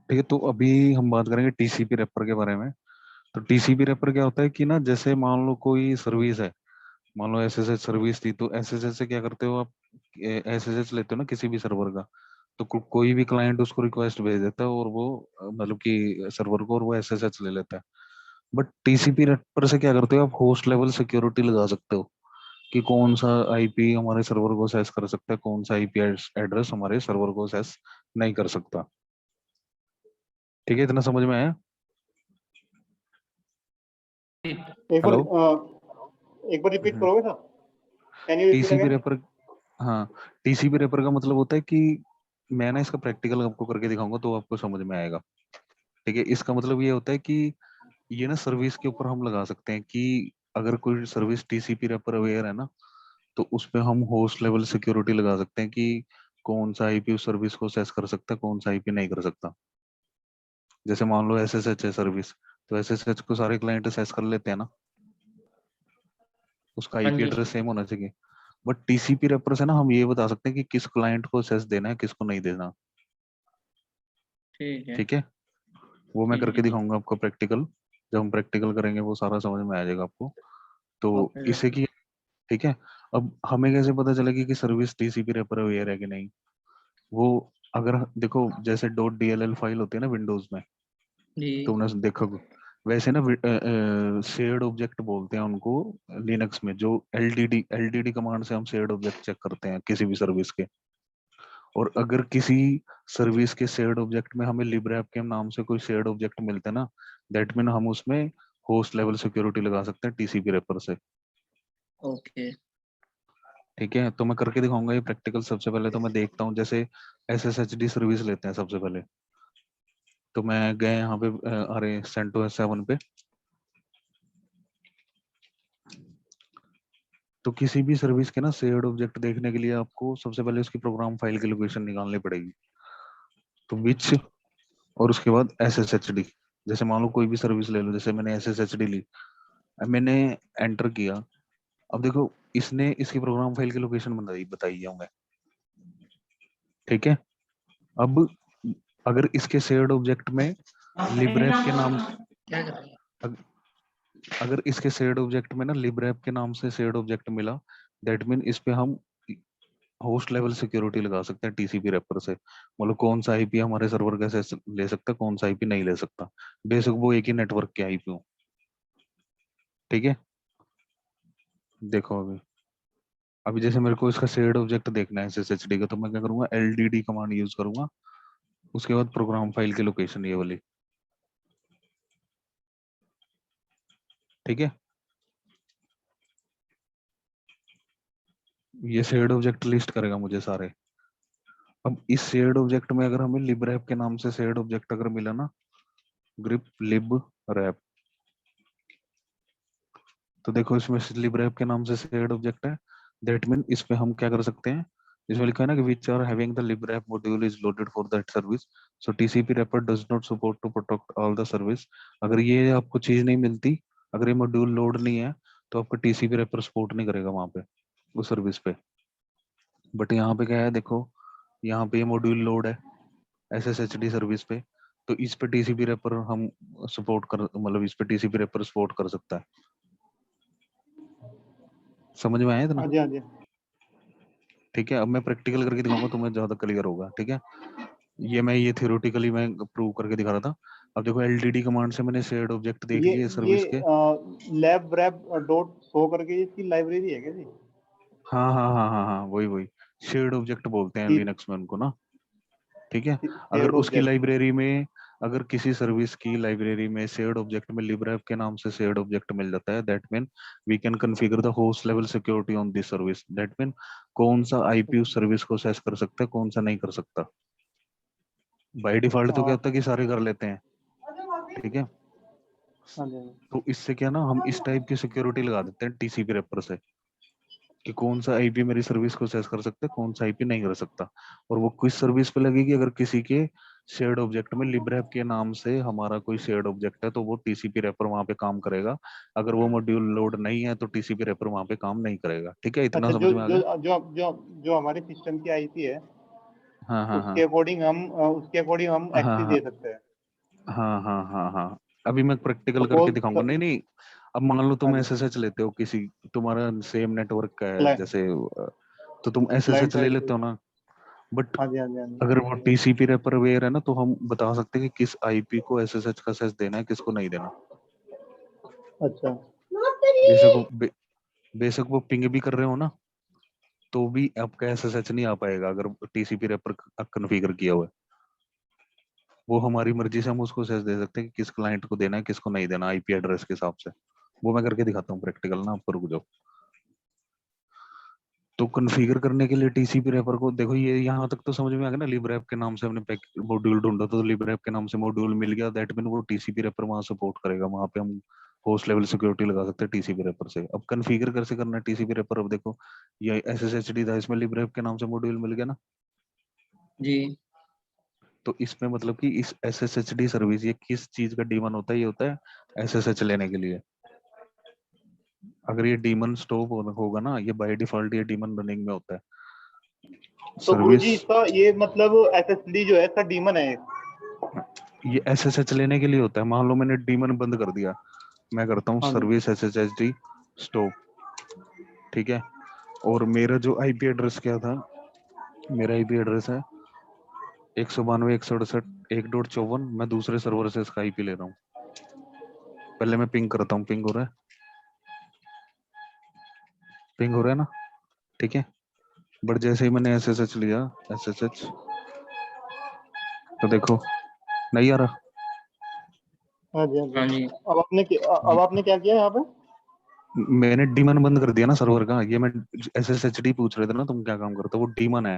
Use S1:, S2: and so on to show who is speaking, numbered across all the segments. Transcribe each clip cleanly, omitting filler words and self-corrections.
S1: ठीक है, तो अभी हम बात करेंगे टीसीपी रेपर के बारे में। तो टीसीपी रेपर क्या होता है कि ना, जैसे मान लो कोई सर्विस है, मान लो एसएसएच सर्विस थी, तो एसएसएच से क्या करते हो आप, एसएसएच लेते हो ना किसी भी सर्वर का। तो कोई भी क्लाइंट उसको रिक्वेस्ट भेज देता है और वो मतलब कि सर्वर को, और वो एसएसएच ले लेता है। बट टीसीपी रेपर से क्या करते हो आप, होस्ट लेवल सिक्योरिटी लगा सकते हो कि कौन सा आईपी हमारे सर्वर को एक्सेस कर सकता है, कौन सा आईपी एड्रेस हमारे सर्वर को एक्सेस नहीं कर सकता। ठीक है, इतना समझ में आया?
S2: एक बार
S1: हेलो।
S2: एक बार रिपीट करोगे sir? Can you repeat
S1: TCP
S2: again?
S1: Wrapper, हाँ, टीसीपी रेपर का मतलब होता है कि मैं ना इसका प्रैक्टिकल आपको करके दिखाऊंगा तो आपको समझ में आएगा। ठीक है, इसका मतलब ये होता है कि ये ना सर्विस के ऊपर हम लगा सकते हैं कि अगर कोई सर्विस टीसीपी रेपर अवेयर है ना, तो उस पे हम होस्ट लेवल सिक्योरिटी लगा सकते हैं कि कौन सा आईपी उस सर्विस को एक्सेस कर सकता है, कौन सा आईपी नहीं कर सकता। जैसे मान लो एसएसएच है सर्विस, तो एसएसएच को सारे क्लाइंट एक्सेस कर लेते हैं ना, उसका
S2: हाँ
S1: आईपी
S2: जी,
S1: एड्रेस सेम होना चाहिए। बट टीसीपी रेफर से ना हम ये बता सकते हैं कि किस क्लाइंट को एक्सेस देना है, किसको नहीं देना।
S2: ठीक है।
S1: ठीक है, वो मैं करके दिखाऊंगा आपको प्रैक्टिकल। जब हम प्रैक्टिकल करेंगे वो सारा समझ में आ जाएगा आपको। तो
S2: ओके सर।
S1: इसे की, ठीक है। अब हमें कैसे पता चलेगी कि सर्विस टीसीपी रेफर अवेयर है कि नहीं? वो, अगर देखो जैसे डॉट डीएलएल फाइल होती है ना विंडोज में,
S2: जी।
S1: तुमने देखा होगा, वैसे ना शेयर्ड ऑब्जेक्ट बोलते हैं उनको लिनक्स में, जो एलडीडी कमांड से हम शेयर्ड ऑब्जेक्ट चेक करते हैं किसी भी सर्विस के। और अगर किसी सर्विस के शेयर्ड ऑब्जेक्ट में हमें लिब्रे के नाम से कोई शेयर्ड ऑब्जेक्ट मिलता है ना, दैट मीन हम उसमें होस्ट लेवल सिक्योरिटी लगा सकते हैं टीसीपी रेपर से।
S2: ओके।
S1: ठीक है, तो मैं करके दिखाऊंगा ये प्रैक्टिकल। सबसे पहले तो मैं देखता हूँ, जैसे एसएसएचडी सर्विस लेते हैं सबसे पहले। तो मैं गए यहाँ पे, अरे सेंटोस 7 पे। तो किसी भी सर्विस के ना शेयर्ड ऑब्जेक्ट देखने के लिए आपको सबसे पहले उसकी प्रोग्राम फाइल की लोकेशन निकालनी पड़ेगी। तो विच, और उसके बाद एसएसएचडी। जैसे मान लो कोई भी सर्विस ले लो, जैसे मैंने एसएसएचडी ली, अब मैंने एंटर किया। अब देखो, इसने इसकी प्रोग्राम फाइल की लोकेशन बताई बताई है हमें। ठीक है, अब अगर इसके शेयर्ड ऑब्जेक्ट में लिब्रेप के नाम,
S2: क्या कर रहे हैं?
S1: अग- अगर इसके शेयर्ड ऑब्जेक्ट में ना लिब्रेप के नाम से शेयर्ड ऑब्जेक्ट मिला, दैट मीन इस पे हम होस्ट लेवल सिक्योरिटी लगा सकते हैं टीसीपी रेपर से। मतलब कौन सा आईपी हमारे सर्वर कैसे ले सकता है, कौन सा आईपी नहीं ले सकता, बेशक वो एक ही नेटवर्क के आईपी हो। ठीक है, देखो अभी, अभी जैसे मेरे को इसका शेयर्ड ऑब्जेक्ट देखना है एसएसएचडी का, तो मैं क्या करूंगा, एलडीडी कमांड यूज करूंगा। उसके बाद प्रोग्राम फाइल की लोकेशन ये वाली। ठीक है, ये शेयर्ड ऑब्जेक्ट लिस्ट करेगा मुझे सारे। अब इस शेयर्ड ऑब्जेक्ट में अगर हमें लिब के नाम से शेयर्ड ऑब्जेक्ट अगर मिला ना, ग्रिप लिब रैप, तो देखो इसमें लिब रैप के नाम से शेयर्ड ऑब्जेक्ट है। दैट मीन इस पे हम क्या कर सकते हैं, इसमें लिखा है ना कि which are having the lib rep module is loaded for that service, so TCP wrapper does not support to protect all the service. अगर ये आपको चीज नहीं मिलती, अगर ये मॉड्यूल लोड नहीं है, तो आपका टीसीपी रेपर सपोर्ट नहीं करेगा वहां पे, उस सर्विस पे। बट यहाँ पे क्या है, देखो यहाँ पे ये मॉड्यूल लोड है एसएसएचडी सर्विस पे, तो इस पे टीसीपी रेपर हम सपोर्ट कर, मतलब इस पे टीसीपी रेपर सपोर्ट कर सकता है। समझ में आया इतना?
S2: हाँ जी, हाँ जी।
S1: ठीक है, अब मैं प्रैक्टिकल करके दिखाऊंगा, तुम्हें ज्यादा क्लियर होगा। ठीक है, ये थियोरेटिकली मैं प्रूव करके दिखा रहा था। अब देखो एलडीडी कमांड से मैंने शेयर्ड ऑब्जेक्ट देख
S2: ये
S1: लिए
S2: ये
S1: सर्विस के।
S2: लैब रैप डॉट शो करके इसकी लाइब्रेरी है क्या जी?
S1: हाँ हाँ हाँ हाँ हाँ, वही वही शेयर्ड ऑब्जेक्ट बोलते हैं लिनक्स में उनको ना। ठीक है, अगर
S2: शेयर्ड
S1: उसकी
S2: ऑब्जेक्ट।
S1: लाइब्रेरी में, अगर किसी सर्विस की लाइब्रेरी में शेयर्ड ऑब्जेक्ट में लिब्रेप के नाम से शेयर्ड ऑब्जेक्ट मिल जाता है, that mean we can configure the host level security on this service. That mean कौन सा आईपी उस सर्विस को एक्सेस कर सकता है, कौन सा नहीं कर सकता। बाय डिफॉल्ट तो क्या होता है कि सारे कर लेते हैं। ठीक है,
S2: हाँ जी, हाँ जी।
S1: तो इससे क्या ना, हम इस टाइप की सिक्योरिटी लगा देते हैं टीसीपी रेपर से कि कौन सा आईपी मेरी सर्विस को एक्सेस कर सकता है, कौन सा आईपी नहीं कर सकता। और वो किस सर्विस पे लगेगी, अगर किसी के शेयर्ड ऑब्जेक्ट में लिब्रेप के नाम से हमारा कोई शेयर्ड ऑब्जेक्ट है, तो वो टीसीपी रेपर वहां पे काम करेगा। अगर वो मॉड्यूल लोड नहीं है, तो टीसीपी रेपर वहां पे काम नहीं करेगा। ठीक है, इतना
S2: अच्छा, जो
S1: समझ में आ
S2: जो
S1: गया?
S2: जो जो जो हमारे सिस्टम की आईपी है,
S1: हाँ हाँ हाँ
S2: उसके अकॉर्डिंग हम
S1: हाँ
S2: एक्सेस
S1: हाँ
S2: दे सकते हैं।
S1: हाँ हाँ हाँ हाँ। अभी मैं प्रैक्टिकल करके दिखाऊंगा।
S2: सपोज
S1: नहीं नहीं, अब मान लो
S2: हाँ
S1: तुम
S2: जी,
S1: एसएसएच लेते हो किसी, तुम्हारा सेम नेटवर्क का है
S2: क्लाइंट
S1: जैसे, तो तुम
S2: क्लाइंट
S1: एसएसएच ले
S2: साइड
S1: लेते
S2: से।
S1: हो ना। बट
S2: हाँ जी, हाँ जी, हाँ जी।
S1: अगर वो टीसीपी रेपर वेयर है ना, तो हम बता सकते हैं कि किस आईपी को एसएसएच का सेस देना है, किसको नहीं देना।
S2: अच्छा,
S1: बेशक वो बेशक वो पिंग भी कर रहे हो ना, तो भी आपका एसएसएच नहीं आ पाएगा अगर टीसीपी रेपर कॉन्फ़िगर किया हुआ है। वो हमारी मर्जी से हम उसको सेस दे सकते हैं कि किस क्लाइंट को देना है, किसको नहीं देना, आईपी एड्रेस के हिसाब से। वो मैं करके दिखाता हूँ प्रैक्टिकल ना, आपको रुक जाओ। तो कॉन्फ़िगर करने के लिए टीसीपी रेपर को देखो, ये यहाँ तक तो समझ में आ गया ना। लिब्रैप के नाम से हमने मॉड्यूल ढूंढा, तो लिब्रैप के नाम से मॉड्यूल मिल गया, दैट मीन वो टीसीपी रेपर वहां सपोर्ट करेगा, वहां पे हम होस्ट लेवल सिक्योरिटी लगा सकते हैं टीसीपी रेपर से। अब कॉन्फ़िगर कैसे करना है टीसीपी रेपर, अब देखो ये एसएसएचडी था, इसमें लिब्रैप के नाम से मॉड्यूल मिल गया ना।
S3: जी।
S1: तो इसमें मतलब कि इस एसएसएचडी सर्विस, ये किस चीज का डीमन होता है, ये होता है एसएसएच लेने के लिए। अगर ये डीमन स्टॉप होगा ना, ये बाय डिफॉल्ट ये डीमन रनिंग में होता है
S2: तो गुरुजी
S1: सर्विस।
S2: इसका ये मतलब एसएसडी जो है इसका डीमन है।
S1: ये एसएसएच लेने के लिए होता है। मान लो मैंने डीमन बंद कर दिया, मैं करता हूँ
S2: हाँ जी,
S1: सर्विस एसएसएचडी स्टॉप, ठीक है। और मेरा जो आईपी एड्रेस क्या था, मेरा आईपी एड्रेस है 192.168.1.54। मैं दूसरे सर्वर से इसका आईपी ले रहा हूँ। पहले मैं पिंग करता हूँ, पिंग हो रहा है, पिंग हो रहा है ना, ठीक है। बट जैसे ही मैंने एसएसएच लिया, एसएसएच, तो देखो नहीं आ रहा।
S2: हाँ जी, हाँ
S3: हाँ
S2: जी।
S3: जी।
S2: अब आपने क्या किया यहाँ पे?
S1: मैंने डीमन बंद कर दिया ना सर्वर का। ये मैं एसएसएचडी पूछ रहे थे ना तुम क्या काम करते हो, वो डीमन है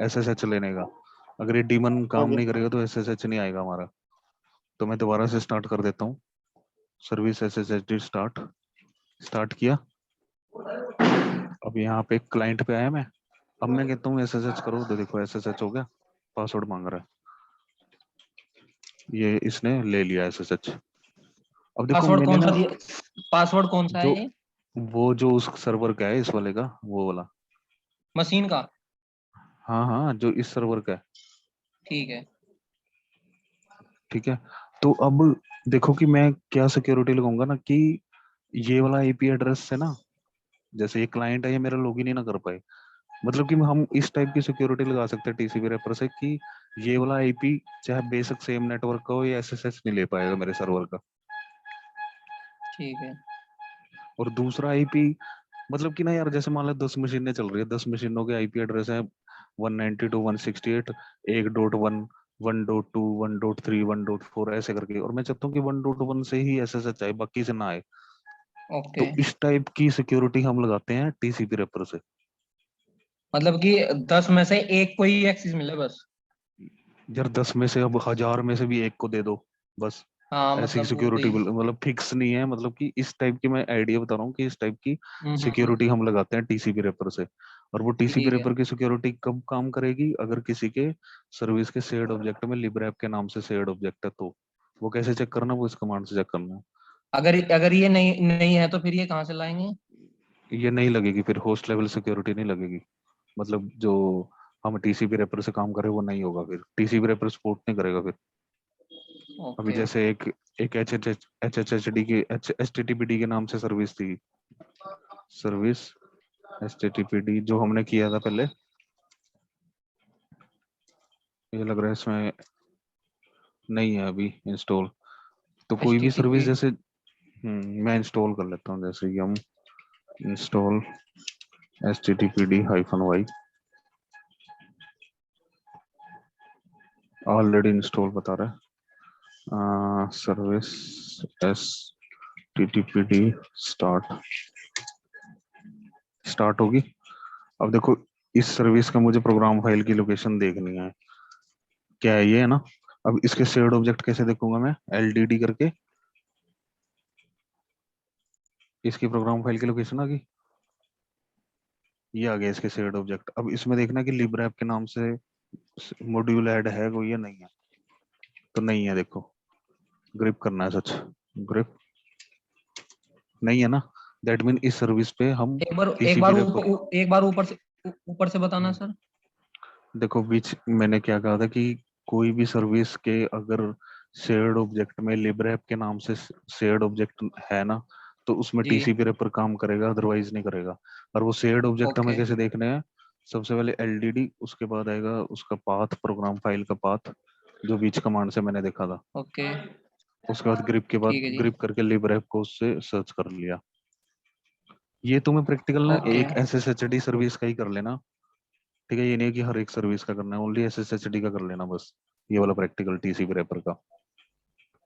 S1: एसएसएच लेने का। अगर ये डीमन
S2: हाँ
S1: काम
S2: जी,
S1: नहीं करेगा तो एसएसएच नहीं आएगा हमारा। तो मैं दोबारा से स्टार्ट कर देता हूँ, सर्विस एसएसएचडी स्टार्ट, स्टार्ट किया। अब यहाँ पे क्लाइंट पे आया मैं। अब मैं कहता हूँ एसएसएच करो, तो देखो एसएसएच हो गया, पासवर्ड मांग रहा है, ये इसने ले लिया एसएसएच। अब देखो
S3: पासवर्ड
S1: मैंने
S3: कौन सा
S1: ना,
S3: दिया? पासवर्ड कौन सा है
S1: जो
S3: ये?
S1: वो जो उस सर्वर का है, इस वाले का, वो वाला।
S3: मशीन का?
S1: हाँ हाँ, जो इस सर्वर का है,
S3: ठीक है।
S1: ठीक है। तो अब देखो कि मैं क्या सिक्योरिटी लगाऊंगा ना, कि ये वाला आईपी एड्रेस से ना, जैसे ये क्लाइंट है, ये मेरा लॉगिन ही ना कर पाए। मतलब कि हम इस टाइप की सिक्योरिटी लगा सकते हैं टीसीपी रेफर से, कि ये वाला आईपी चाहे बेशक सेम नेटवर्क का हो, ये एसएसएच नहीं ले पाएगा मेरे सर्वर का।
S3: ठीक है।
S1: और दूसरा आईपी, मतलब कि ना यार, जैसे मान लो 10 मशीनें चल रही है, 10 मशीनों के आईपी एड्रेस है 192.168, 1.1, 1.2, 1.3, 1.4 ऐसे करके, और मैं चाहता हूँ कि 1.1 से ही एसएसएच आए, बाकी से ना आए।
S3: ओके।
S1: तो इस टाइप की सिक्योरिटी हम लगाते हैं टीसीपी रेफर से।
S3: मतलब कि 10 में से एक को ही एक्सेस मिले बस?
S1: यार 10 में से, अब 1000 में से भी एक को दे दो बस।
S3: हाँ,
S1: ऐसी
S3: मतलब वो तो
S1: सिक्योरिटी
S3: ही।
S1: मतलब फिक्स नहीं है, मतलब कि इस टाइप की मैं आइडिया बता रहा हूँ कि इस टाइप की
S3: हम्म।
S1: सिक्योरिटी हम लगाते हैं टीसीपी रेपर से। और वो टीसीपी
S3: ठीक है।
S1: रेपर की सिक्योरिटी कब काम करेगी, अगर किसी के सर्विस के शेयर्ड ऑब्जेक्ट में लिब्रैप के नाम से शेयर्ड ऑब्जेक्ट है, तो वो कैसे चेक करना, वो इस कमांड से चेक करना है।
S3: अगर अगर ये नहीं नहीं है तो फिर ये कहाँ से लाएंगे?
S1: ये नहीं लगेगी फिर, होस्ट लेवल सिक्योरिटी नहीं लगेगी। मतलब जो हम टीसीपी रेपर से काम करें वो नहीं होगा, फिर टीसीपी रेपर सपोर्ट नहीं करेगा फिर। अभी
S3: ओके।
S1: जैसे एक एच एच डी की H T T P D के नाम से सर्विस थी, सर्विस एचटीटीपीडी, जो हमने किया था पहले। ये लग रहा है इसमें नहीं है अभी इंस्टॉल। तो
S3: एच
S1: कोई
S3: टी
S1: भी
S3: टी
S1: सर्विस
S3: पी
S1: जैसे, मैं इंस्टॉल कर लेता हूँ, जैसे कि हम इंस्टॉल httpd-y, ऑलरेडी इंस्टॉल बता रहा है, सर्विस httpd स्टार्ट, स्टार्ट होगी। अब देखो इस सर्विस का मुझे प्रोग्राम फाइल की लोकेशन देखनी है, क्या है ये, है ना। अब इसके शेयर्ड ऑब्जेक्ट कैसे देखूंगा मैं, एलडीडी करके इसकी प्रोग्राम फाइल की लोकेशन आ गई, ये आ गया इसके शेयर्ड ऑब्जेक्ट। अब इसमें देखना कि लिब्रैप के नाम से मॉड्यूल ऐड है कोई या नहीं है, तो नहीं है, देखो ग्रिप करना है सच, ग्रिप नहीं है ना, दैट मीन इस सर्विस पे हम
S3: एक बार
S1: टीसीपी रेफर,
S3: एक बार ऊपर से बताना सर।
S1: देखो बीच मैंने क्या कहा था कि कोई भी सर्विस के अगर शेयर्ड ऑब्जेक्ट में लिब्रे ऐप के नाम से शेयर्ड ऑब्जेक्ट है ना, तो उसमें
S3: जी।
S1: टीसीपी रेपर काम करेगा, अदरवाइज नहीं करेगा। और वो शेयर्ड ऑब्जेक्ट हमें
S3: ओके।
S1: कैसे देखने हैं? सबसे पहले एलडीडी, उसके बाद आएगा उसका पाथ, प्रोग्राम फाइल का पाथ, जो बीच कमांड से मैंने देखा था।
S3: ओके।
S1: उसके बाद ग्रिप के बाद
S3: ठीक है जी।
S1: ग्रिप करके लिब्रे ऐप को उससे सर्च कर लिया। ये तुम्हें प्रैक्टिकल ना
S3: ओके।
S1: एक एसएसएचडी सर्विस का ही कर लेना। ठीक है, ये नहीं है कि हर एक सर्विस का करना है, ओनली एसएसएचडी का कर लेना बस। ये वाला प्रैक्टिकल टीसीपी रेपर का,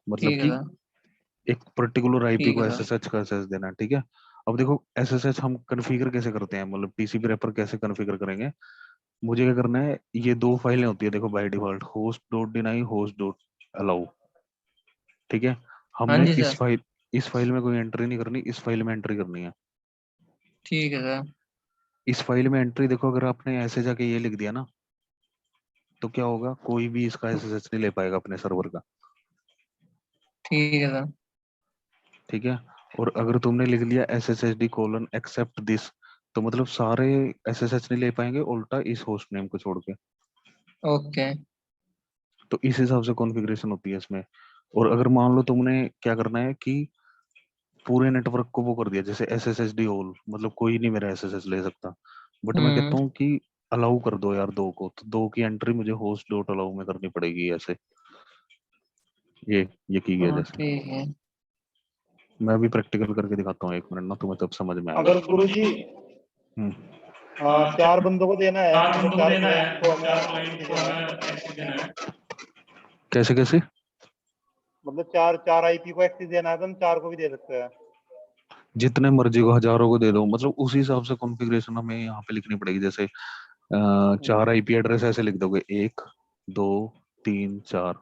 S1: मतलब
S3: ठीक है
S1: कि
S3: सर।
S1: एक पर्टिकुलर आईपी
S3: ठीक
S1: को
S3: है सर।
S1: एसएसएच का एसएस देना है। ठीक है। अब देखो एसएसएच हम कॉन्फ़िगर कैसे करते हैं, मतलब टीसीपी रेपर कैसे कॉन्फ़िगर करेंगे। मुझे क्या करना है, ये दो फाइलें होती है देखो by default, host dot deny, host dot allow. ठीक है।
S3: हाँ
S1: हमने
S3: जी सर।
S1: इस फाइल में कोई एंट्री नहीं करनी, इस फाइल में एंट्री करनी है।
S3: ठीक है सर।
S1: इस फाइल में एंट्री देखो, अगर आपने ऐसे जाके ये लिख दिया ना, तो क्या होगा, कोई भी इसका एसएसएच नहीं ले पाएगा अपने सर्वर का।
S3: ठीक है सर।
S1: ठीक है। और अगर तुमने लिख लिया S S H D colon except this, तो मतलब सारे एस एस एच नहीं ले पाएंगे उल्टा इस होस्ट नेम को छोड़ के।
S3: ओके।
S1: तो इस हिसाब से कॉन्फ़िगरेशन होती है इसमें। और अगर मान लो तुमने क्या करना है कि पूरे नेटवर्क को वो कर दिया, जैसे S S H D all, मतलब कोई नहीं मेरा एस एस एच ले सकता, बट मैं
S3: हम्म।
S1: कहता हूँ कि अलाउ कर दो यार दो को, तो दो की एंट्री मुझे होस्ट डॉट अलाउ में करनी पड़ेगी ऐसे। ये की गया
S3: हाँ
S1: जैसे।
S3: ठीक है।
S1: मैं भी प्रैक्टिकल करके दिखाता हूँ, एक मिनट ना, तुम्हें तब समझ में आएगा।
S2: अगर गुरुजी
S1: हम्म।
S2: 4 बंदों को देना है,
S3: चार
S2: मतलब
S3: बंदों को
S2: 4
S3: देना है,
S2: क्लाइंट को हमें
S3: चार
S2: एक्सेस
S3: क्लाइंट को
S2: देना है,
S3: हमें एक्सेस देना है।
S1: कैसे कैसे?
S2: मतलब 4 आईपी को एक्सेस देना है तो हम 4 को भी दे सकते हैं।
S1: जितने मर्जी को, हजारों को दे दो, मतलब उसी हिसाब से कॉन्फ़िगरेशन हमें यहाँ पे लिखनी पड़ेगी। जैसे
S2: हम्म।
S1: 4 आईपी एड्रेस ऐसे लिख दोगे, 1 2 3 4,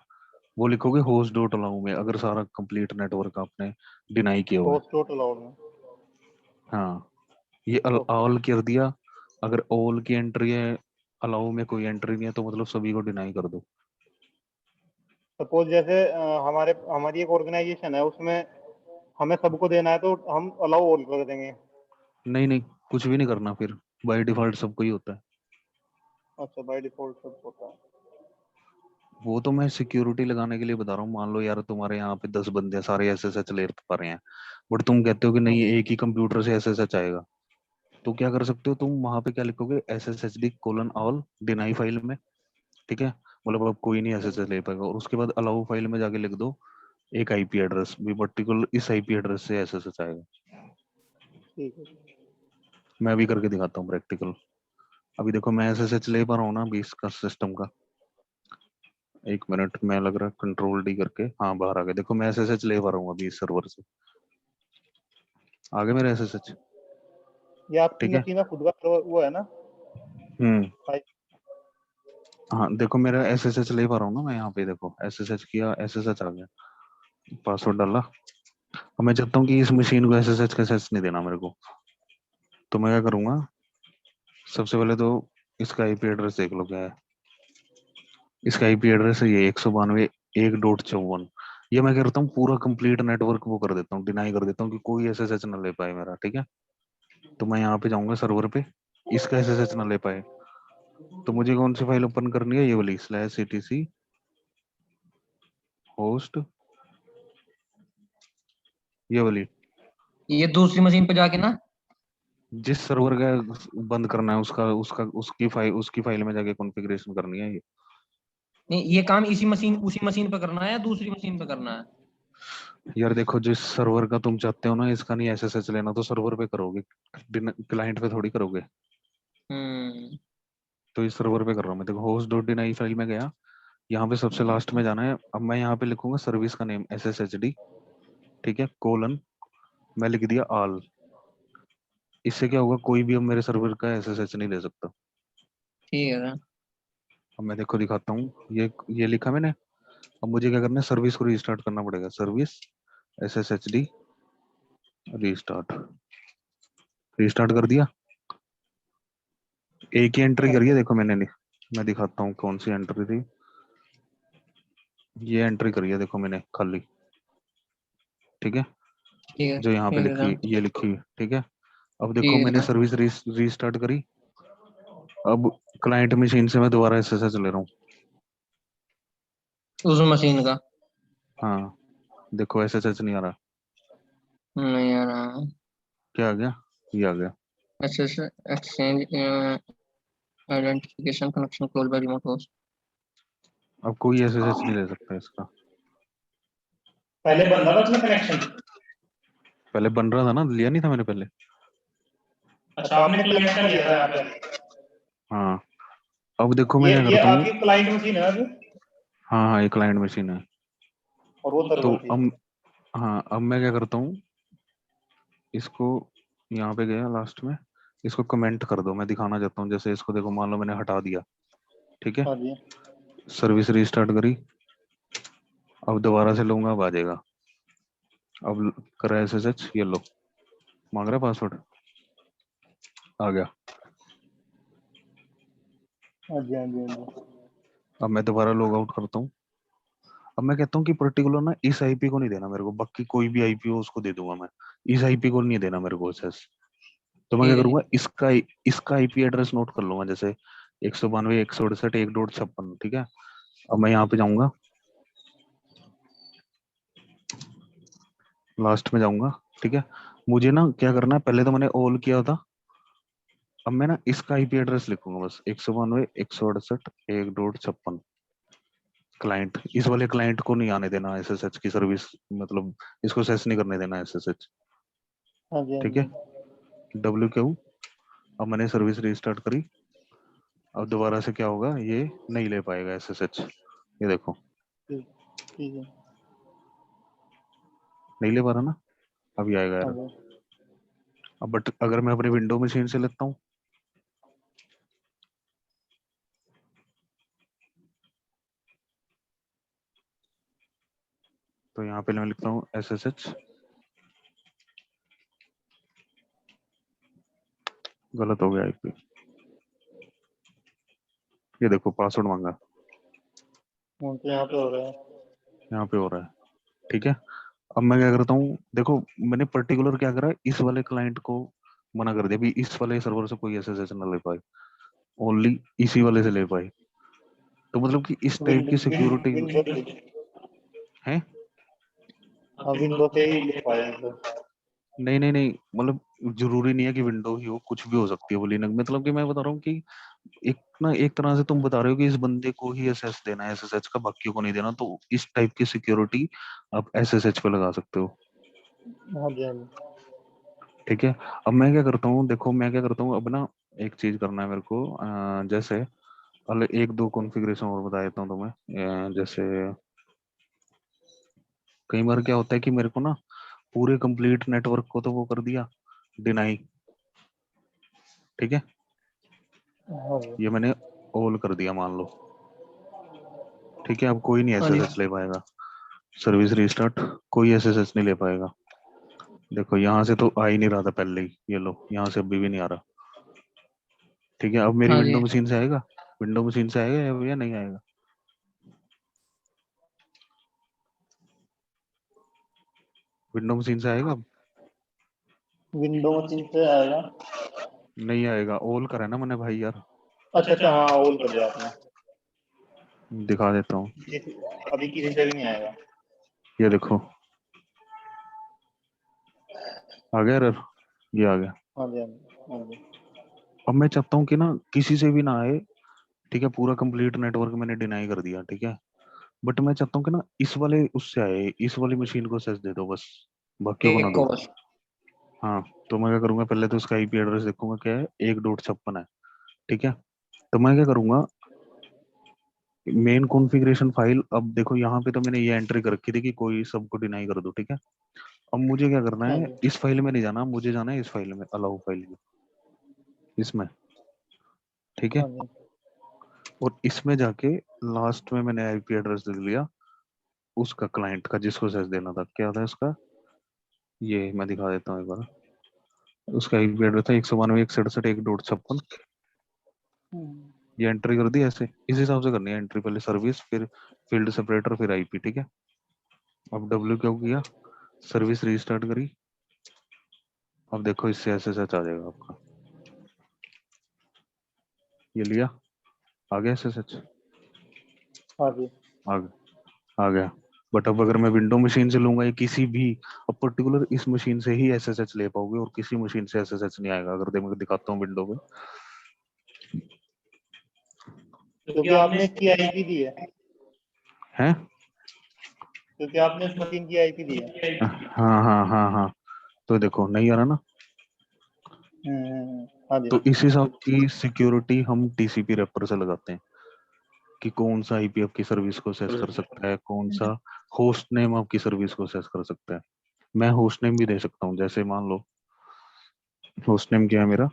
S1: वो लिखोगे होस्ट डॉट अलाउ में, अगर सारा कंप्लीट नेटवर्क आपने डिनाई किया हुआ है।
S2: होस्ट टोटल अलाउड में।
S1: हाँ, ये
S2: ओके।
S1: ऑल कर दिया। अगर ऑल की एंट्री है, अलाउ में कोई एंट्री नहीं है, तो मतलब सभी को डिनाई कर दो।
S2: सपोज जैसे हमारी एक ऑर्गेनाइजेशन है, उसमें हमें सबको देना है तो हम अलाउ ऑल कर देंगे।
S1: नहीं नहीं, कुछ भी नहीं करना फिर, बाय डिफॉल्ट सबको ही होता है।
S2: अच्छा, बाय डिफॉल्ट सब होता है।
S1: वो तो मैं सिक्योरिटी लगाने के लिए बता रहा हूँ। मान लो यार तुम्हारे यहाँ पे 10 बंदे हैं, सारे एसएसएच ले पा रहे हैं, बट तुम कहते हो कि नहीं
S2: हम्म।
S1: एक ही कंप्यूटर से एसएसएच आएगा, तो क्या कर सकते हो तुम, वहां पे क्या लिखोगे, S S H D colon all deny file में। ठीक है, मतलब अब कोई नहीं एसएसएच ले पाएगा, और उसके बाद अलाउ फाइल में जाके लिख दो एक आईपी एड्रेस भी, पर्टिकुलर इस आईपी एड्रेस से एसएसएच आएगा।
S2: ठीक है।
S1: मैं भी करके दिखाता हूँ प्रैक्टिकल। अभी देखो मैं एसएसएच ले पा रहा हूँ ना अभी इसका सिस्टम का। एक मिनट, मैं लग रहा है कंट्रोल डी करके, हाँ बाहर आ गया, देखो मैं एसएसएच ले पा रहा हूँ अभी इस सर्वर से, आ गया मेरा एसएसएच।
S2: ये आपकी
S1: ठीक है।
S2: मशीन का खुद का server वो है ना?
S1: हम्म।
S2: भाई।
S1: हाँ देखो मेरा एसएसएच ले पा रहा हूँ ना मैं यहाँ पे, देखो एसएसएच किया, एसएसएच आ गया, पासवर्ड डाला। अब मैं चाहता हूँ कि इस मशीन को एसएसएच का एसएस नहीं देना मेरे को, तो मैं क्या करूंगा, सबसे पहले तो इसका आईपी एड्रेस देख लो क्या है। इसका आईपी एड्रेस है ये 192.1.54। ये मैं करता हूँ पूरा कंप्लीट नेटवर्क वो कर देता हूँ, डिनाई कर देता हूँ कि कोई एसएसएच ना ले पाए मेरा। ठीक है। तो मैं यहाँ पे जाऊंगा सर्वर पे, इसका एसएसएच ना ले पाए, तो मुझे कौन सी फाइल ओपन करनी है, ये वाली /etc होस्ट, ये वाली।
S3: ये दूसरी मशीन पे जाके ना।
S1: जिस सर्वर का बंद करना है उसका उसका उसकी फाइल में जाके कॉन्फ़िगरेशन करनी है ये।
S3: नहीं, ये काम इसी मशीन उसी मशीन पे करना है या दूसरी मशीन पे करना है?
S1: यार देखो जिस सर्वर का तुम चाहते हो ना, इसका नहीं एसएसएच लेना, तो सर्वर पे करोगे, क्लाइंट पे थोड़ी करोगे।
S3: हम्म।
S1: तो इस सर्वर पे कर रहा हूँ मैं, देखो होस्ट डॉट डिनाई फाइल में गया, यहाँ पे सबसे लास्ट में जाना है। अब मैं यहाँ पे लिखूंगा सर्विस का नेम SSHD, ठीक है, कोलन, मैं लिख दिया ऑल। इससे क्या होगा, कोई भी अब मेरे सर्वर का एसएसएच नहीं ले सकता।
S3: ठीक है सर।
S1: अब मैं देखो दिखाता हूँ, ये लिखा मैंने। अब मुझे क्या करना है, सर्विस को रीस्टार्ट करना पड़ेगा, सर्विस SSHD रीस्टार्ट, रीस्टार्ट कर दिया। एक ही एंट्री करी है देखो मैंने, मैं दिखाता हूँ कौन सी एंट्री थी। ये एंट्री करी है देखो मैंने खाली। ठीक है, जो यहाँ पे
S3: ठीक है
S1: लिखी,
S3: सर।
S1: ये लिखी। ठीक है। अब देखो
S3: ठीक है
S1: मैंने
S3: सर।
S1: सर्विस रीस्टार्ट करी। अब क्लाइंट मशीन से मैं दोबारा एसएसएच ले रहा हूँ।
S3: उस मशीन का
S1: हाँ देखो एसएसएच नहीं आ रहा।
S3: नहीं आ रहा है।
S1: क्या आ गया? ये आ गया।
S3: Exchange identification connection call by remote host.
S1: अब कोई एसएसएच नहीं ले सकता इसका।
S2: पहले बन रहा था इसमें कनेक्शन।
S1: पहले बन रहा था ना, लिया नहीं था मैंने पहले।
S2: अच्छा, आपने क्लाइंट का लिया था यहाँ पे।
S1: हाँ अब देखो मैं क्या
S2: ये
S1: करता हूँ।
S2: आपकी क्लाइंट मशीन है अभी,
S1: हाँ हाँ ये क्लाइंट मशीन है।
S2: और वो
S1: तो
S2: सर्वर थी।
S1: अब हाँ अब मैं क्या करता हूँ, इसको यहाँ पे गया लास्ट में, इसको कमेंट कर दो, मैं दिखाना चाहता हूँ। जैसे इसको देखो, मान लो मैंने हटा दिया, ठीक है,
S2: हाँ जी।
S1: सर्विस रीस्टार्ट करी, अब दोबारा से लूंगा, अब आ जाएगा। अब करा एसएसएच, ये लो, मांग रहा है पासवर्ड, आ गया।
S2: हाँ जी, हाँ जी, हाँ जी।
S1: अब मैं दोबारा लॉग आउट करता हूँ। अब मैं कहता हूँ कि पर्टिकुलर ना इस आईपी को नहीं देना मेरे को, बाकी कोई भी आईपी हो उसको दे दूंगा मैं, इस आईपी को नहीं देना मेरे को एक्सेस। तो मैं क्या
S3: ठीक है जी।
S1: करूंगा, इसका आईपी एड्रेस नोट कर लूंगा, जैसे 192.168.1.56, ठीक है। अब मैं यहाँ पे जाऊंगा, लास्ट में जाऊंगा, ठीक है। मुझे ना क्या करना है, पहले तो मैंने ऑल किया था, अब मैं ना इसका आईपी एड्रेस लिखूंगा बस, 192.168.1.56। क्लाइंट, इस वाले क्लाइंट को नहीं आने देना एसएसएच की सर्विस, मतलब इसको सेस नहीं करने देना एसएसएच,
S2: हाँ जी, हाँ
S1: ठीक
S2: जी।
S1: है। डब्ल्यू क्यू, अब मैंने सर्विस रिस्टार्ट करी, अब दोबारा से क्या होगा, ये नहीं ले पाएगा एसएसएच, ये देखो
S2: ठीक, ठीक है।
S1: नहीं ले पा रहा ना, अभी आएगा
S2: हाँ
S1: यार।
S2: जी।
S1: अब बट अगर मैं अपनी विंडो मशीन से लेता हूँ, तो यहाँ पे मैं लिखता हूँ एसएसएच, गलत हो गया आईपी, ये देखो पासवर्ड मांगा,
S2: तो यहाँ पे हो रहा है।
S1: यहाँ पे हो रहा है, ठीक है। अब मैं क्या करता हूँ, देखो मैंने पर्टिकुलर क्या करा, इस वाले क्लाइंट को मना कर दिया, भी इस वाले सर्वर से कोई एसएसएच ना ले पाए, ओनली इसी वाले से ले पाए। तो मतलब कि इस टाइप
S2: विंडो
S1: की
S2: विंडो
S1: सिक्योरिटी
S2: विंडो से।
S1: है।
S2: हाँ, विंडो से ही ले पाए मतलब।
S1: नहीं नहीं नहीं, मतलब जरूरी नहीं है कि विंडो ही हो, कुछ भी हो सकती है वो लिनक्स, मतलब कि मैं बता रहा हूँ कि एक ना, एक तरह से तुम बता रहे हो कि इस बंदे को ही एसएस देना है, एसएसएच का बाकियों को नहीं देना, तो इस टाइप की सिक्योरिटी आप एसएसएच पे लगा सकते हो,
S2: हाँ जी, हाँ जी।
S1: ठीक है। अब मैं क्या करता हूँ, देखो मैं क्या करता हूँ, अब ना एक चीज करना है मेरे को, जैसे पहले एक दो कॉन्फ़िगरेशन और बता देता हूँ तुम्हें। जैसे कई बार क्या होता है कि मेरे को ना पूरे कंप्लीट नेटवर्क को तो वो कर दिया डिनाई, ठीक है,
S2: हाँ जी,
S1: ये मैंने ऑल कर दिया मान लो, ठीक है। अब कोई नहीं
S3: हाँ जी।
S1: एसएसएच ले पाएगा, सर्विस रीस्टार्ट, कोई एसएसएच नहीं ले पाएगा। देखो यहाँ से तो आ ही नहीं रहा था पहले ही, ये लो यहाँ से अभी भी नहीं आ रहा, ठीक है। अब मेरी
S3: हाँ
S1: विंडो
S3: जी।
S1: मशीन से आएगा, विंडो मशीन से आएगा या नहीं आएगा, विंडो मशीन से आएगा अब?
S2: विंडो मशीन से आएगा।
S1: नहीं आएगा, ऑल करा है ना मैंने भाई यार,
S2: अच्छा अच्छा, हाँ, ऑल कर दिया आपने।
S1: दिखा देता हूँ,
S2: अभी किसी से भी नहीं आएगा।
S1: ये देखो आ गया एरर, ये आ गया।
S2: हाँ जी, हाँ जी, हाँ जी।
S1: अब मैं चाहता हूँ कि ना किसी से भी ना आए, ठीक है, पूरा कंप्लीट नेटवर्क मैंने डिनाई कर दिया, ठीक है। बट मैं चाहता हूँ कि ना इस वाले उससे आए, इस वाली मशीन को सेस दे दो बस, बाकियों को ना
S3: एक
S1: दो।
S3: को बस।
S1: हाँ तो मैं क्या करूंगा, पहले तो उसका आईपी एड्रेस देखूंगा क्या है, 1.56 है, ठीक है। तो मैं क्या करूंगा, मेन कॉन्फ़िगरेशन फाइल, अब देखो यहाँ पे तो मैंने ये एंट्री कर रखी थी कि कोई सबको डिनाई कर दो, ठीक है। अब मुझे क्या करना
S2: हाँ
S1: है,
S2: जी,
S1: इस फाइल में नहीं जाना, मुझे जाना है इस फाइल में, अलाउ फाइल में, इसमें, ठीक है।
S2: हाँ जी।
S1: और इसमें जाके लास्ट में मैंने आईपी एड्रेस दे दिया उसका, क्लाइंट का जिसको सेस देना था, क्या था इसका, ये मैं दिखा देता हूँ एक बार। उसका आईपी एड्रेस था 192.168.1.56,
S2: हम्म,
S1: ये एंट्री कर दी ऐसे, इस हिसाब से करनी है एंट्री, पहले सर्विस, फिर फील्ड सेपरेटर, फिर आईपी, ठीक है। अब डब्ल्यू क्या किया, सर्विस रीस्टार्ट करी, अब देखो इससे एसएसएच आ जाएगा आपका, ये लिया, आ गया SSH?
S2: हाँ जी।
S1: आ गया। बट अब अगर मैं विंडो मशीन से लूंगा या किसी भी, अब पर्टिकुलर इस मशीन से ही SSH ले पाओगे और किसी मशीन से SSH नहीं आएगा। अगर मैं दिखाता हूँ विंडो पे,
S2: क्योंकि आपने इसकी आईपी दी है,
S1: है।
S2: क्योंकि आपने इस मशीन की आईपी दी है।
S1: हाँ हाँ हाँ हाँ, तो देखो नहीं आ रहा ना।
S2: हाँ जी।
S1: तो इस हिसाब की सिक्योरिटी हम TCP रेपर से लगाते हैं कि कौन सा IP आपकी सर्विस को असेस कर सकता है, कौन सा होस्ट नेम आपकी सर्विस को असेस कर सकता है। मैं होस्ट नेम भी दे सकता हूँ, जैसे मान लो होस्ट नेम क्या है मेरा,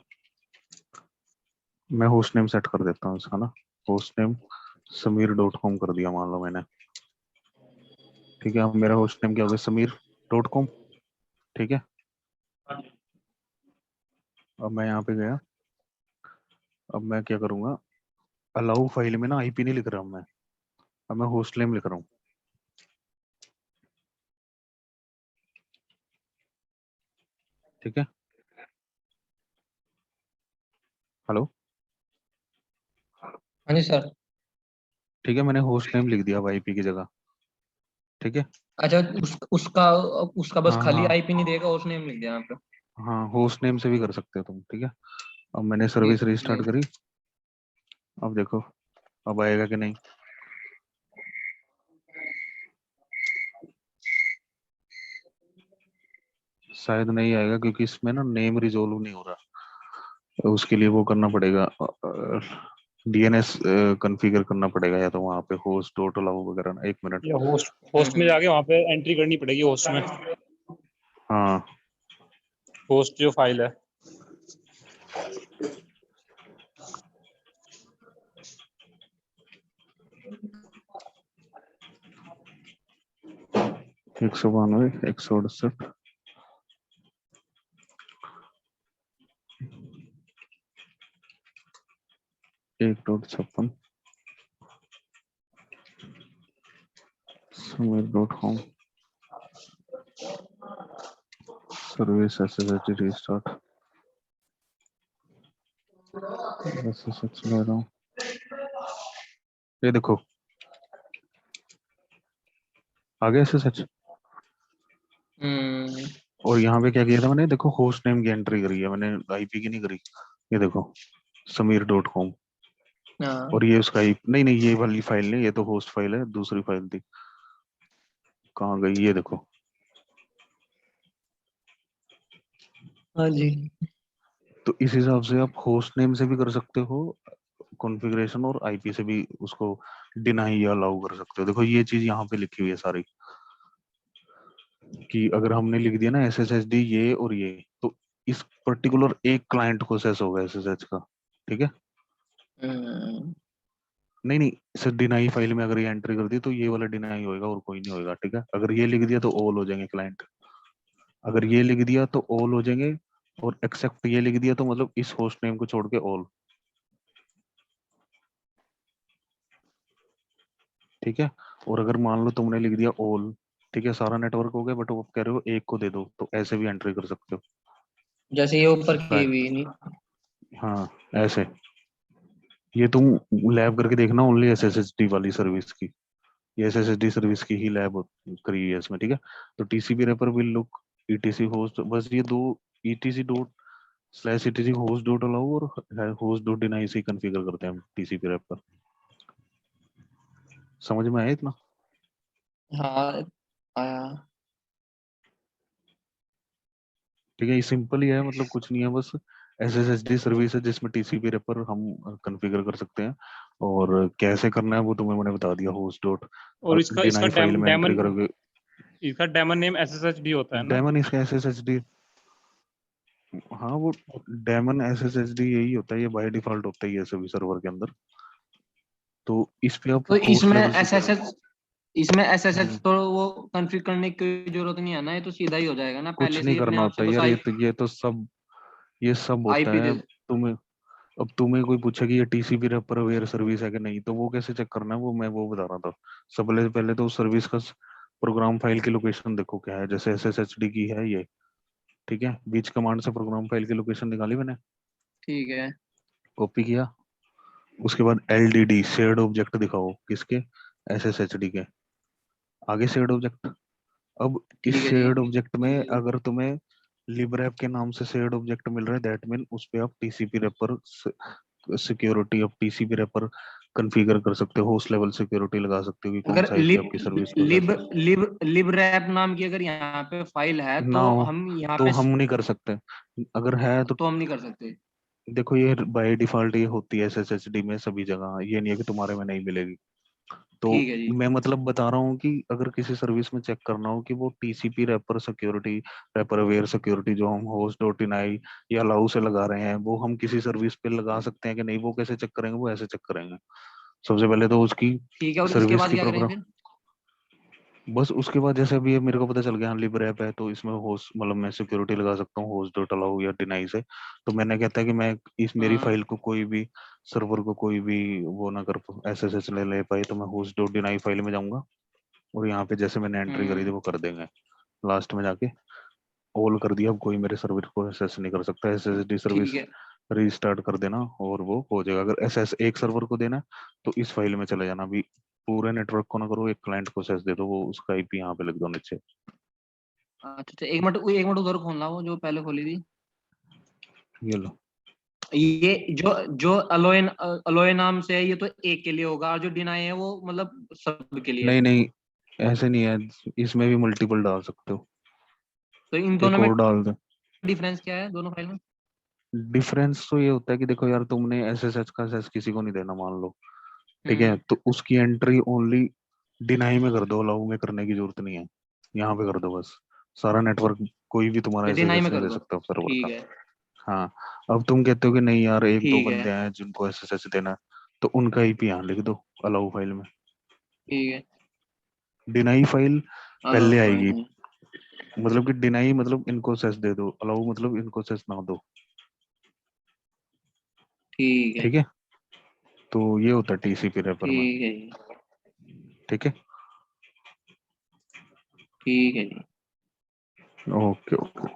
S1: मैं होस्ट नेम सेट कर देता हूँ इसका ना, होस्ट नेम समीर.com कर दिया मान लो मैंने। ठीक है, अब मेरा होस्ट नेम क्या होगा, समीर.com। ठीक है, अब मैं यहाँ पे गया, अब मैं क्या करूंगा, अलाउ फाइल में ना IP नहीं लिख रहा हूँ मैं, अब मैं होस्ट नेम लिख रहा हूँ। ठीक है, हेलो।
S3: हाँ जी सर।
S1: ठीक है, मैंने होस्ट नेम लिख दिया अब IP की जगह। ठीक है,
S3: अच्छा, उसका उसका बस
S1: हाँ
S3: खाली
S1: हाँ
S3: आईपी नहीं देगा, उसने लिख दिया यहाँ पे।
S1: हाँ, होस्ट नेम से भी कर सकते हो तुम। ठीक है, अब मैंने
S3: जी
S1: सर्विस
S3: जी।
S1: रिस्टार्ट करी, अब देखो अब आएगा कि नहीं। शायद नहीं आएगा क्योंकि इसमें ना नेम रिजोल्व नहीं हो रहा, तो उसके लिए वो करना पड़ेगा, DNS कॉन्फ़िगर करना पड़ेगा, या तो वहाँ पे होस्ट डॉट अलाउ वगैरह ना। एक मिनट।
S4: या होस्ट होस्ट में जाके वहाँ पे एंट्री करनी पड़ेगी, होस्ट में,
S1: हाँ
S4: होस्ट जो फाइल है।
S1: एक 192 168 1.56 समीर.com सर्विस SSH रिस्टार्ट SSH ले रहा हूँ। ये देखो आ गया SSH।
S3: हम्म।
S1: और यहाँ पे क्या किया था मैंने, देखो होस्ट नेम की एंट्री करी है मैंने, IP की नहीं करी। ये देखो समीर.com,
S3: हाँ
S1: और ये उसका नहीं नहीं, ये वाली फाइल नहीं, ये तो होस्ट फाइल है, दूसरी फाइल थी। कहाँ गई, ये देखो।
S3: हाँ जी।
S1: तो इस हिसाब से आप होस्ट नेम से भी कर सकते हो कॉन्फ़िगरेशन, और IP से भी उसको डिनाई या अलाउ कर सकते हो। देखो ये चीज यहाँ पे लिखी हुई है सारी, कि अगर हमने लिख दिया ना SSHD ये और ये, तो इस पर्टिकुलर एक क्लाइंट को सेस होगा SSH का। ठीक है,
S3: हम्म।
S1: नहीं नहीं, सिर्फ डिनाई फाइल में अगर ये एंट्री कर दी तो ये वाला डिनाई होएगा और कोई नहीं होएगा। ठीक है, अगर ये लिख दिया तो ऑल हो जाएंगे क्लाइंट, अगर ये लिख दिया तो ऑल हो जाएंगे, और एक्सेप्ट ये लिख दिया तो मतलब इस होस्ट नेम को छोड़ के ऑल। ठीक है, और अगर मान लो तुमने लिख दिया ऑल, ठीक है सारा नेटवर्क हो गया, बट वो कह रहे हो एक को दे दो, तो ऐसे भी एंट्री कर सकते हो।
S3: जैसे ये ऊपर की
S1: Right.
S3: हुई नहीं।
S1: हाँ ऐसे, ये तुम लैब करके देखना ओनली SSHD वाली सर्विस की, ये SSHD सर्विस की ही लैब करी है इसमें। ठीक है, तो TCP wrapper will look ETC host, बस ये दो ETC dot slash ETC host dot allow और होस्ट डॉट डिनाई से कॉन्फ़िगर करते हैं हम TCP रेपर। समझ में आया इतना?
S3: हाँ आया।
S1: ठीक है, ये सिंपल ही है, मतलब कुछ नहीं है, बस SSHD सर्विस है जिसमें TCP रेपर हम कॉन्फ़िगर कर सकते हैं, और कैसे करना है वो तुम्हें मैंने बता दिया, होस्ट डॉट
S4: और इसका इसका
S1: डिनाई फाइल में एंट्री
S4: डेमन
S1: करोगे।
S4: इसका डेमन नेम SSHD होता है ना?
S1: डेमन इसका SSHD, हाँ वो डेमन SSHD यही होता है, ये बाय डिफॉल्ट होता ही है सभी सर्वर के अंदर। तो इस पे आप
S3: तो
S1: होस्ट
S3: इसमें
S1: लेवल
S3: एसएसएच इसमें एसएसएच
S1: सिक्योरिटी
S3: तो वो कॉन्फ़िगर करने की जरूरत नहीं है ना, ये तो सीधा ही हो जाएगा ना,
S1: कुछ
S3: पहले से
S1: नहीं
S3: ही अपने
S1: करना
S3: आप से
S1: होता है
S3: बस
S1: यार,
S3: आई
S1: ये तो सब, ये सब होता
S3: आईपी
S1: है।
S3: दे।
S1: तुम्हें, अब तुम्हें कोई पूछे कि ये TCP रेपर अवेयर सर्विस है कि नहीं, तो वो कैसे चेक करना है, वो मैं वो बता रहा था। सब पहले पहले तो सर्विस का प्रोग्राम फाइल की लोकेशन देखो क्या है, जैसे SSHD की है ये। ठीक है, बीच कमांड से प्रोग्राम फाइल की लोकेशन निकाली मैंने,
S3: ठीक है।
S1: कॉपी किया, उसके बाद LDD शेयर्ड ऑब्जेक्ट दिखाओ, किसके? SSHD के। आगे शेयर्ड ऑब्जेक्ट। अब इस
S3: ठीक है जी।
S1: शेयर्ड ऑब्जेक्ट में अगर तुम्हें लिबरैप के नाम से शेयर्ड ऑब्जेक्ट मिल रहा है, दैट मीन उस पे आप TCP wrapper security of TCP wrapper configure कर सकते हो, होस्ट लेवल सिक्योरिटी लगा सकते हो कि कौन
S3: अगर
S1: सा आईपी आपकी सर्विस को
S3: लिब
S1: कैसे
S3: लिब लिबरैप नाम की अगर यहाँ पे फाइल है
S1: ना
S3: तो
S1: हो,
S3: हम यहाँ
S1: तो
S3: पे
S1: हम नहीं कर सकते। अगर है तो
S3: हम नहीं कर सकते।
S1: देखो ये बाय डिफॉल्ट ये होती है SSHD में सभी जगह, ये नहीं है कि तुम्हारे में नहीं मिलेगी। तो
S3: ठीक है जी।
S1: मैं मतलब बता रहा हूँ कि अगर किसी सर्विस में चेक करना हो कि वो TCP रेपर सिक्योरिटी, रेपर अवेयर सिक्योरिटी जो हम होस्ट डॉट इन आई या अलाउ से लगा रहे हैं, वो हम किसी सर्विस पे लगा सकते हैं कि नहीं, वो कैसे चेक करेंगे? वो ऐसे चेक करेंगे, सबसे पहले तो उसकी
S3: ठीक है, और इसके
S1: सर्विस
S3: बाद
S1: की
S3: क्या करेंगे
S1: प्रोग्राम।
S3: फिर?
S1: बस उसके बाद जैसे अभी मेरे को पता चल गया हाँ लिबर ऐप है, तो इसमें होस्ट मतलब मैं सिक्योरिटी लगा सकता हूँ होस्ट डॉट अलाउ या डिनाई से। तो मैंने कहता है कि मैं इस मेरी
S3: हाँ।
S1: फाइल को कोई भी सर्वर को कोई भी वो ना कर SSH ले पाए, तो मैं होस्ट डॉट डिनाई फाइल में जाऊंगा और यहाँ पे जैसे मैंने एंट्री करी थी वो कर देंगे। लास्ट में जाके ऑल कर दिया, अब कोई मेरे सर्वर को एक्सेस नहीं कर सकता। SSD
S3: ठीक
S1: सर्विस
S3: है।
S1: रीस्टार्ट कर देना और वो हो जाएगा। अगर SS एक सर्वर को देना तो इस फाइल में चले जाना, अभी पूरे नेटवर्क को ना करो, एक क्लाइंट को एक्सेस दे दो, वो उसका IP यहाँ पे लिख दो नीचे।
S3: अच्छा अच्छा, एक मिनट उधर खोलना, वो जो पहले खोली थी।
S1: ये लो।
S3: ये जो जो अलोय अलोय नाम से है, ये तो एक के लिए होगा, और जो डिनाई है वो मतलब सब के लिए है।
S1: नहीं नहीं, ऐसे नहीं है, इसमें भी मल्टीपल डाल सकते हो,
S3: तो इन
S1: एक
S3: दोनों में
S1: और डाल दो।
S3: डिफरेंस क्या है दोनों फाइल में?
S1: डिफरेंस तो ये होता है कि देखो यार, तुमने SSH का एक्सेस किसी को नहीं देना मान लो, ठीक है,
S3: हम्म।
S1: तो उसकी एंट्री ओनली डिनाई में कर दो, अलाउ में करने की जरूरत नहीं है। यहाँ पे कर दो बस, सारा नेटवर्क कोई भी तुम्हारा
S3: डिनाई
S1: SSH
S3: में
S1: नहीं
S3: कर
S1: दे
S3: दो।
S1: सकता सर्वर
S3: ठीक
S1: का।
S3: है।
S1: हाँ, अब तुम कहते हो कि नहीं यार एक दो
S3: ठीक है।
S1: बंदे हैं जिनको SSH देना है, तो उनका IP यहाँ लिख दो अलाउ फाइल में।
S3: ठीक है।
S1: डिनाई फाइल पहले
S3: अलोय।
S1: आएगी, मतलब कि डिनाई मतलब इनको एक्सेस दे दो, अलाउ मतलब इनको एक्सेस ना दो।
S3: ठीक है।
S1: ठीक है, तो ये होता है TCP रेपर में।
S3: ठीक है जी।
S1: ठीक है,
S3: ठीक है जी।
S1: Okay okay.